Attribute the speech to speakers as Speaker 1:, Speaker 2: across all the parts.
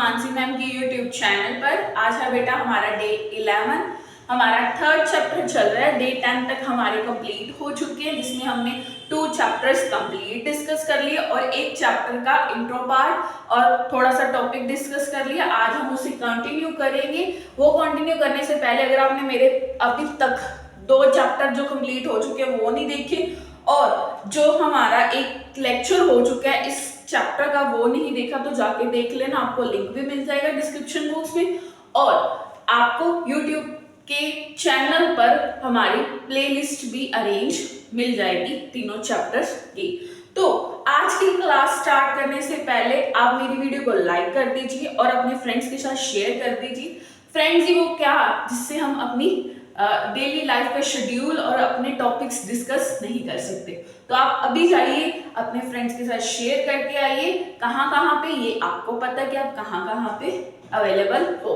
Speaker 1: Mansi ma'am की YouTube channel पर। आज है बेटा हमारा डे 11, हमारा थर्ड चैप्टर चल रहा है। डे 10 तक हमारे कंप्लीट हो चुके हैं, जिसमें हमने 2 चैप्टर्स कंप्लीट डिस्कस कर लिए और एक चैप्टर का इंट्रो पार्ट और थोड़ा सा टॉपिक डिस्कस कर लिया। आज हम उसे कंटिन्यू करेंगे। वो कंटिन्यू करने से पहले अगर आपने मेरे अभी तक 2 चैप्टर जो कंप्लीट हो चुके हैं वो नहीं देखे और जो हमारा एक लेक्चर हो चुका है इस चैप्टर का वो नहीं देखा तो जाके देख लेना, आपको लिंक भी मिल जाएगा डिस्क्रिप्शन बॉक्स में। और आपको YouTube के चैनल पर हमारी प्लेलिस्ट भी अरेंज मिल जाएगी तीनों चैप्टर्स की। तो आज की क्लास स्टार्ट करने से पहले आप मेरी वीडियो को लाइक कर दीजिए और अपने फ्रेंड्स के साथ शेयर कर दीजिए। फ्रेंड्स ही वो क्या जिससे हम अपनी डेली लाइफ का शेड्यूल और अपने टॉपिक्स डिस्कस नहीं कर सकते। तो आप अभी जाइए अपने फ्रेंड्स के साथ शेयर करके आइए। कहाँ कहाँ पे ये आपको पता है कि आप कहाँ कहाँ पे अवेलेबल हो।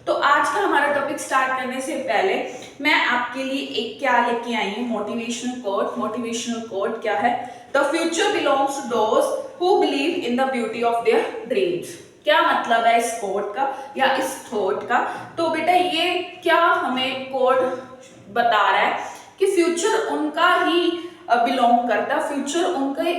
Speaker 1: तो आज का हमारा टॉपिक स्टार्ट करने से पहले मैं आपके लिए एक क्या लेके आई हूँ, मोटिवेशनल कोट। मोटिवेशनल कोट क्या है? The future belongs to those who believe in the beauty of their dreams. क्या मतलब है इस कोट का या इस थॉट का? तो बेटा ये क्या हमें कोट बता रहा है कि फ्यूचर उनका ही बिलोंग करता है, फ्यूचर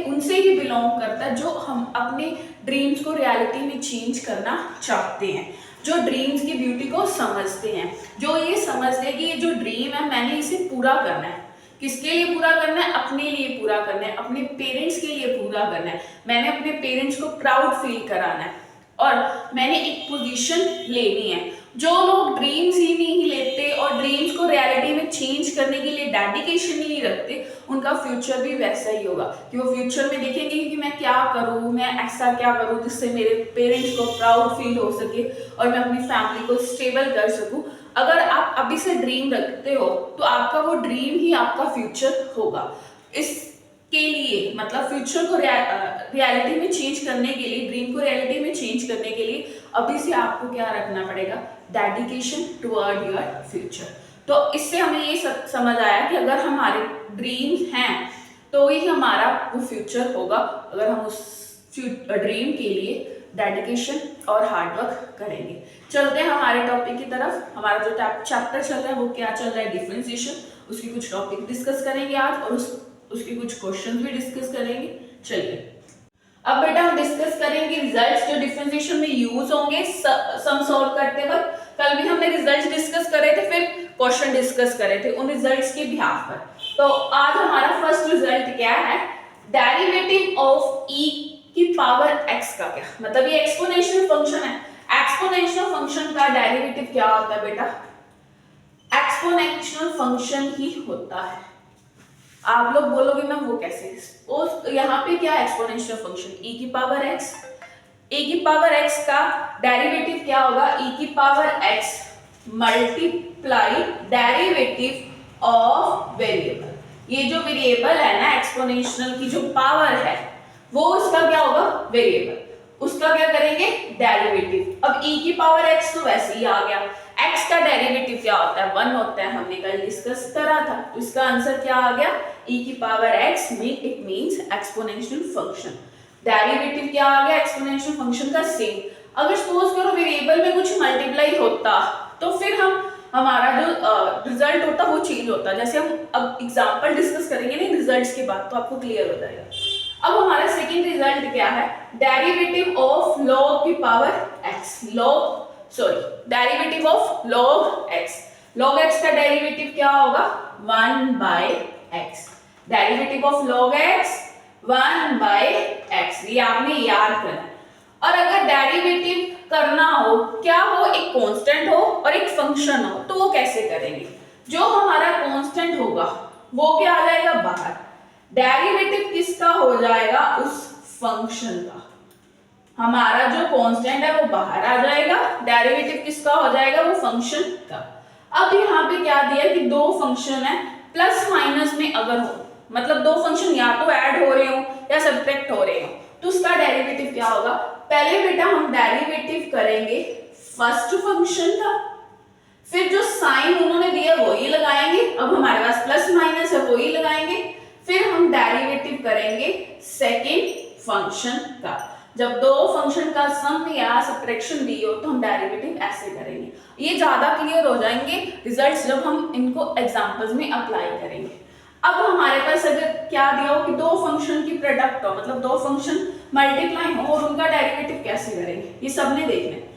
Speaker 1: उनसे ही बिलोंग करता है जो हम अपने ड्रीम्स को रियलिटी में चेंज करना चाहते हैं, जो ड्रीम्स की ब्यूटी को समझते हैं, जो ये समझते हैं कि ये जो ड्रीम है मैंने इसे पूरा करना है। किसके लिए पूरा करना है? अपने लिए पूरा करना है, अपने पेरेंट्स के लिए पूरा करना है। मैंने अपने पेरेंट्स को प्राउड फील कराना है और मैंने एक पोजीशन लेनी है। जो लोग ड्रीम्स ही नहीं लेते और ड्रीम्स को रियलिटी में चेंज करने के लिए डेडिकेशन ही नहीं रखते, उनका फ्यूचर भी वैसा ही होगा कि वो फ्यूचर में देखेंगे कि मैं क्या करूँ, मैं ऐसा क्या करूँ जिससे मेरे पेरेंट्स को प्राउड फील हो सके और मैं अपनी फैमिली को स्टेबल कर सकूँ। अगर आप अभी से ड्रीम रखते हो तो आपका वो ड्रीम ही आपका फ्यूचर होगा। इसके लिए मतलब फ्यूचर को रियलिटी में चेंज करने के लिए, ड्रीम को रियलिटी में चेंज करने के लिए अभी से आपको क्या रखना पड़ेगा? Dedication toward your future. तो इससे हमें ये समझ आया कि अगर हमारे ड्रीम्स हैं तो ही हमारा वो फ्यूचर होगा, अगर हम उस ड्रीम के लिए डेडिकेशन और हार्डवर्क करेंगे। चलते हैं हमारे टॉपिक की तरफ। हमारा जो चैप्टर चल रहा है वो क्या चल रहा है? डिफरेंशिएशन। उसकी कुछ टॉपिक डिस्कस करेंगे आज और उसके कुछ क्वेश्चन भी डिस्कस करेंगे। चलिए अब बेटा हम डिस्कस करेंगे रिजल्ट्स जो डिफरेंशिएशन में यूज होंगे सम सॉल्व करते वक्त। कल भी हमने रिजल्ट्स डिस्कस करे थे, फिर क्वेश्चन डिस्कस करे थे उन रिजल्ट्स के बिहाफ पर। तो आज हमारा फर्स्ट रिजल्ट क्या है? डेरिवेटिव ऑफ e की पावर x का क्या मतलब? ये एक्सपोनेंशियल फंक्शन है। एक्सपोनेंशियल फंक्शन का डेरिवेटिव क्या होता है बेटा? एक्सपोनेंशियल फंक्शन ही होता है। आप लोग बोलोगे मैम वो कैसे? यहाँ पे क्या एक्सपोनेंशियल फंक्शन? e की पावर x। e की पावर x का डेरिवेटिव क्या होगा? e की power x multiply derivative of variable. ये जो वेरिएबल है ना, एक्सपोनेंशियल की जो पावर है वो उसका क्या होगा? वेरिएबल। उसका क्या करेंगे? डेरिवेटिव। अब e की पावर x तो वैसे ही आ गया। x का डेरिवेटिव क्या होता है? 1 होता है, हमने कल डिस्कस करा था। तो इसका आंसर क्या आ गया? e की power x it means exponential function. Derivative क्या आ गया? एक्सपोनेंशियल फंक्शन का सेम। अगर सपोज करो वेरिएबल में कुछ मल्टीप्लाई होता तो फिर हमारा जो रिजल्ट होता वो चेंज होता। जैसे हम अब एग्जांपल डिस्कस करेंगे ना रिजल्ट्स के बाद तो आपको क्लियर हो जाएगा। अब हमारा सेकंड रिजल्ट क्या है? डेरिवेटिव ऑफ log की power x। Derivative of log x। log x का डेरिवेटिव क्या होगा? 1/x। Derivative of log x 1/x। ये आपने याद करना। और अगर डेरिवेटिव करना हो, क्या हो? एक कांस्टेंट हो और एक फंक्शन हो, तो वो कैसे करेंगे? जो हमारा कांस्टेंट होगा वो क्या आ जाएगा? बाहर। डेरिवेटिव किसका हो जाएगा? उस फंक्शन का। हमारा जो कांस्टेंट है वो बाहर आ जाएगा, डेरिवेटिव किसका हो जाएगा? वो फंक्शन का। अब यहाँ पे क्या दिया कि 2 फंक्शन है, प्लस माइनस में अगर हो, मतलब 2 फंक्शन या तो ऐड हो रहे हो या सब्ट्रैक्ट हो रहे हो, तो उसका डेरिवेटिव क्या होगा? पहले बेटा हम डेरिवेटिव करेंगे फर्स्ट फंक्शन का, फिर जो साइन उन्होंने दिया वही लगाएंगे। अब हमारे पास प्लस माइनस है वही लगाएंगे। फिर हम डेरिवेटिव करेंगे सेकेंड फंक्शन का। जब दो फंक्शन का सम या सब्ट्रैक्शन दी हो तो हम डेरिवेटिव ऐसे करेंगे। ये ज्यादा क्लियर हो जाएंगे रिजल्ट्स जब हम इनको एग्जांपल्स में अप्लाई करेंगे। अब हमारे पास अगर क्या दिया हो कि दो फंक्शन की प्रोडक्ट हो, मतलब दो फंक्शन मल्टीप्लाई हो और उनका डेरिवेटिव कैसे करेंगे, ये सबने देखना है।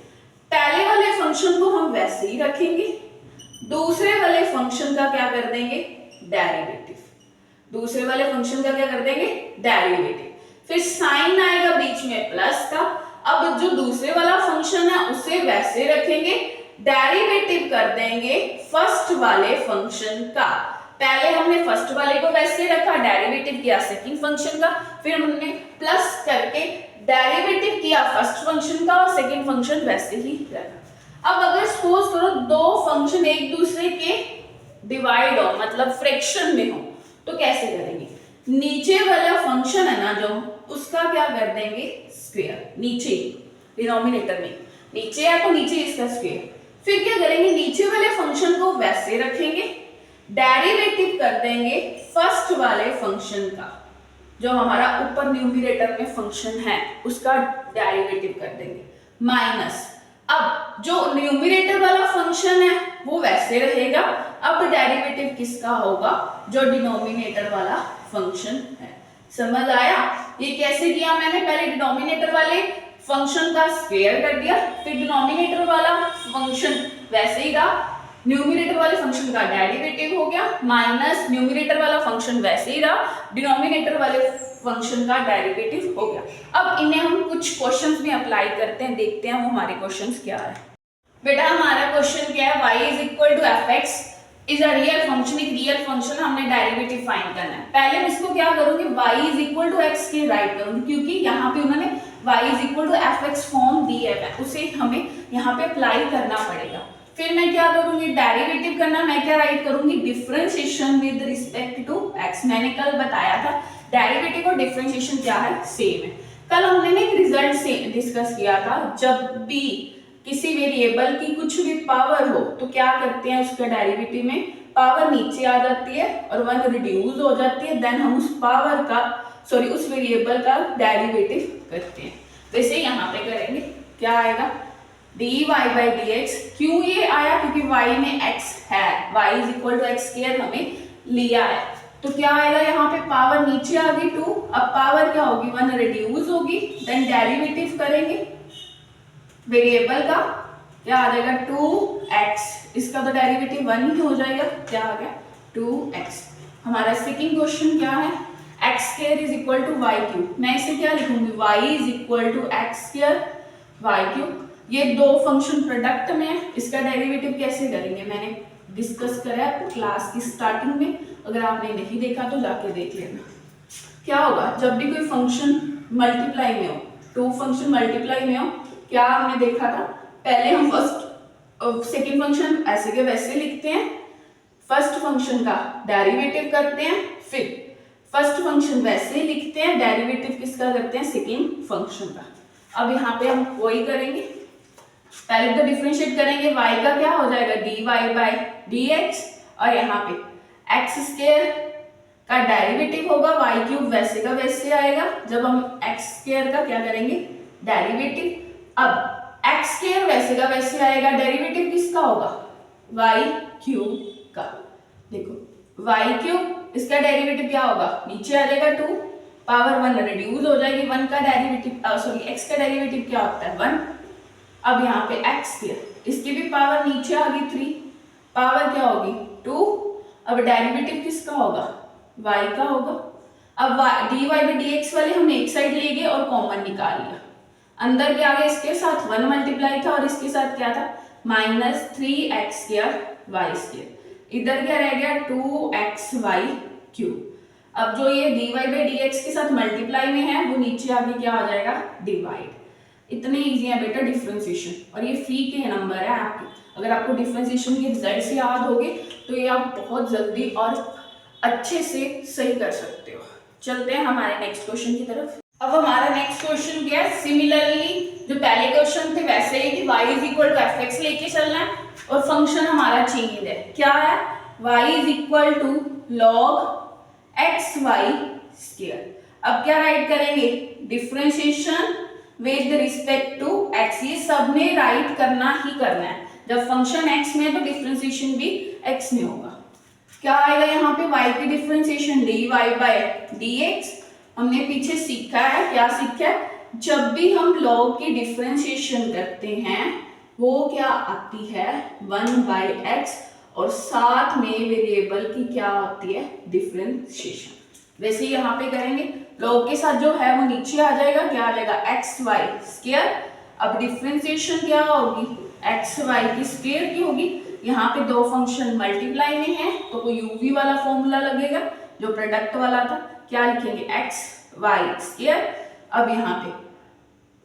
Speaker 1: पहले वाले फंक्शन को हम वैसे ही रखेंगे, दूसरे वाले फंक्शन का क्या कर देंगे, डेरिवेटिव। दूसरे वाले फंक्शन का क्या कर देंगे, डेरिवेटिव। फिर साइन आएगा बीच में प्लस का। अब जो दूसरे वाला फंक्शन है उसे वैसे रखेंगे, डेरिवेटिव कर देंगे फर्स्ट वाले फंक्शन का। पहले हमने फर्स्ट वाले को वैसे रखा, डेरिवेटिव किया सेकंड फंक्शन का, फिर हमने प्लस करके डेरिवेटिव किया फर्स्ट फंक्शन का और सेकंड फंक्शन वैसे ही रखा। अब अगर सपोज करो दो फंक्शन एक दूसरे के डिवाइड हो, मतलब फ्रैक्शन में हो, तो कैसे करेंगे, नीचे वाला फंक्शन है ना जो, उसका क्या कर देंगे स्क्वायर, नीचे डिनोमिनेटर में नीचे है तो नीचे इसका स्क्वायर। फिर क्या करेंगे, नीचे वाले फंक्शन को वैसे रखेंगे, डेरिवेटिव कर देंगे फर्स्ट वाले फंक्शन का, जो हमारा ऊपर न्यूमरेटर में फंक्शन है उसका डेरिवेटिव कर देंगे, माइनस अब जो न्यूमरेटर वाला फंक्शन है वो वैसे रहेगा, अब डेरिवेटिव किसका होगा, जो डिनोमिनेटर वाला फंक्शन है। समझ आया, ये कैसे किया मैंने, पहले डिनोमिनेटर वाले फंक्शन का स्क्वायर कर दिया, फिर डिनोमिनेटर वाला फंक्शन वैसे ही रहा, न्यूमरेटर वाले फंक्शन का डेरिवेटिव हो गया, माइनस न्यूमरेटर वाला फंक्शन वैसे ही रहा, डिनोमिनेटर वाले फंक्शन का डेरिवेटिव हो गया। अब इन्हें हम कुछ क्वेश्चंस में अप्लाई करते हैं, देखते हैं वो हमारे क्वेश्चंस क्या है। बेटा हमारा क्वेश्चन क्या है, y is equal to F X is a real function, एक रियल फंक्शन हमने डेरिवेटिव फाइंड करना है। पहले मैं इसको क्या करूंगी, y is equal to X के राइट करूंगी, क्योंकि यहाँ पे उन्होंने y is equal to F X form दी है, उसे हमें यहाँ पे अप्लाई करना पड़ेगा। फिर मैं क्या करूंगी, डेरिवेटिव करना, मैं क्या राइट करूंगी, differentiation with respect to x। मैंने कल बताया था डेरिवेटिव और डिफरेंशिएशन क्या है, सेम है। कल हमने ना एक रिजल्ट से डिस्कस किया था, जब भी किसी वेरिएबल की कुछ भी पावर हो तो क्या करते हैं, उसका डेरिवेटिव में पावर नीचे आ जाती है और वन रिड्यूस हो जाती है, देन हम उस पावर का उस वेरिएबल का डेरिवेटिव करते हैं। वैसे यहाँ पे करेंगे, क्या आएगा, dy by dx। क्यों ये आया, क्योंकि y में x है, y is equal to X square हमें लिया है, तो क्या आएगा, यहाँ पे पावर नीचे आ गई 2, अब पावर क्या होगी, 1 रिड्यूस होगी, देन डेरिवेटिव करेंगे वेरिएबल का, क्या आ जाएगा 2x, इसका तो डेरिवेटिव 1 ही हो जाएगा, क्या आ गया 2x। हमारा सेकंड क्वेश्चन क्या है, x स्क्वायर is equal to y cube. मैं इसे क्या लिखूंगी, y is equal to X square y cube. ये दो फंक्शन प्रोडक्ट में है, इसका डेरिवेटिव कैसे करेंगे मैंने डिस्कस करा है क्लास की स्टार्टिंग में, अगर आपने नहीं देखा तो जाके देख लेना। क्या होगा, जब भी कोई फंक्शन मल्टीप्लाई में हो, टू फंक्शन मल्टीप्लाई में हो, क्या हमने देखा था, पहले हम फर्स्ट सेकंड फंक्शन ऐसे के वैसे लिखते हैं, फर्स्ट फंक्शन का डेरिवेटिव करते हैं, फिर फर्स्ट फंक्शन वैसे लिखते हैं, डेरिवेटिव किसका करते हैं, सेकंड फंक्शन का। अब यहाँ पे हम वही करेंगे, पहले तो डिफरेंशिएट करेंगे, y का क्या हो जाएगा dy बाय dx, और यहाँ पे x स्क्वायर का डेरिवेटिव होगा, y क्यूब वैसे का वैसे आएगा, जब हम x स्क्वायर का क्या करेंगे डेरिवेटिव। अब x स्क्वायर वैसे का वैसे आएगा, डेरिवेटिव किसका होगा y क्यूब का। देखो y क्यूब, इसका डेरिवेटिव क्या होगा, नीचे आ जाएगा 2, पावर 1 रिड्यूस हो जाएगी, 1 का डेरिवेटिव x का डेरिवेटिव क्या होता है 1। अब यहाँ पे x स्क्वायर, इसकी भी पावर नीचे आ गई 3, पावर क्या होगी 2, अब डेरिवेटिव किसका होगा y का होगा। अब dy बाई dx वाले हमने एक साइड ले गए और कॉमन निकाल लिया, अंदर क्या आ गया, इसके साथ 1 मल्टीप्लाई था और इसके साथ क्या था minus 3x square y square, इधर क्या रह गया 2xy क्यूब। अब जो ये dy बाई dx के साथ मल्टीप्लाई में है वो नीचे आके क्या आ जाएगा डिवाइड। इतने इजी है बेटा डिफरेंशिएशन, और ये फी के नंबर है आपके, अगर आपको डिफरेंशिएशन के रिजल्ट से याद होगे तो ये आप बहुत जल्दी और अच्छे से सही कर सकते हो। चलते हैं हमारे नेक्स्ट क्वेश्चन की तरफ। अब हमारा नेक्स्ट क्वेश्चन क्या है, सिमिलरली जो पहले क्वेश्चन थे वैसे ही कि y is equal to F X लेके चलना है और फंक्शन हमारा चेंज है, क्या है y is equal to log X Y square. अब क्या राइट करेंगे, differentiation with respect to x। ये सब में राइट करना ही करना है। जब फंक्शन x में है तो डिफरेंशिएशन भी x में होगा। क्या आएगा यहाँ पे y की डिफरेंशिएशन dy बाय dx। हमने पीछे सीखा है, क्या सीखा है, जब भी हम लॉग की डिफरेंशिएशन करते हैं वो क्या आती है 1/x और साथ में वेरिएबल की क्या होती है डिफरेंशिएशन। वैसे यहाँ पे करेंगे, लॉग के साथ जो है वो नीचे आ जाएगा, क्या आ जाएगा xy स्क्वायर। अब डिफरेंशिएशन क्या होगी xy की स्क्वायर की होगी। यहाँ पे दो फंक्शन मल्टीप्लाई में है तो कोई uv वाला फॉर्मूला लगेगा जो प्रोडक्ट वाला था, क्या लिखेंगे xy स्क्वायर। अब यहाँ पे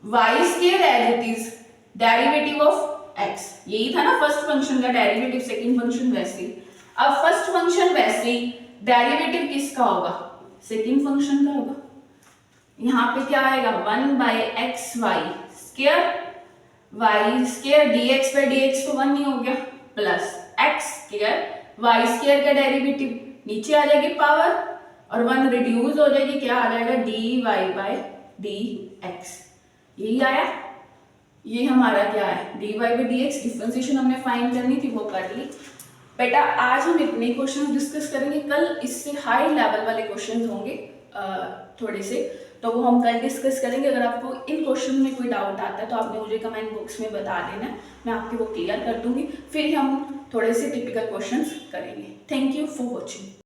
Speaker 1: y square as it is derivative of x, यही था ना फर्स्ट फंक्शन का डेरिवेटिव, सेकंड फंक्शन वैसे। अब फर्स्ट फंक्शन वैसे डेरिवेटिव किसका होगा, सेकंड फंक्शन का होगा। यहाँ पे क्या आएगा 1/xy square, y square dx by dx तो 1 ही हो गया, plus x square y square का डेरिवेटिव नीचे आ जाएगी पावर और 1 रिड्यूस हो जाएगी, क्या आ जाएगा dy by dx। यही आया, ये हमारा क्या है dy by dx। डिफरेंशिएशन हमने फाइंड करनी थी वो कर ली। बेटा आज हम इतने क्वेश्चन डिस्कस करेंगे, कल इससे हाई लेवल वाले क्वेश्चन होंगे थोड़े से, तो वो हम कल डिस्कस करेंगे। अगर आपको इन क्वेश्चन में कोई डाउट आता है तो आपने मुझे कमेंट बॉक्स में बता देना, मैं आपके वो क्लियर कर दूंगी। फिर हम थोड़े से टिपिकल क्वेश्चंस करेंगे। Thank you for watching.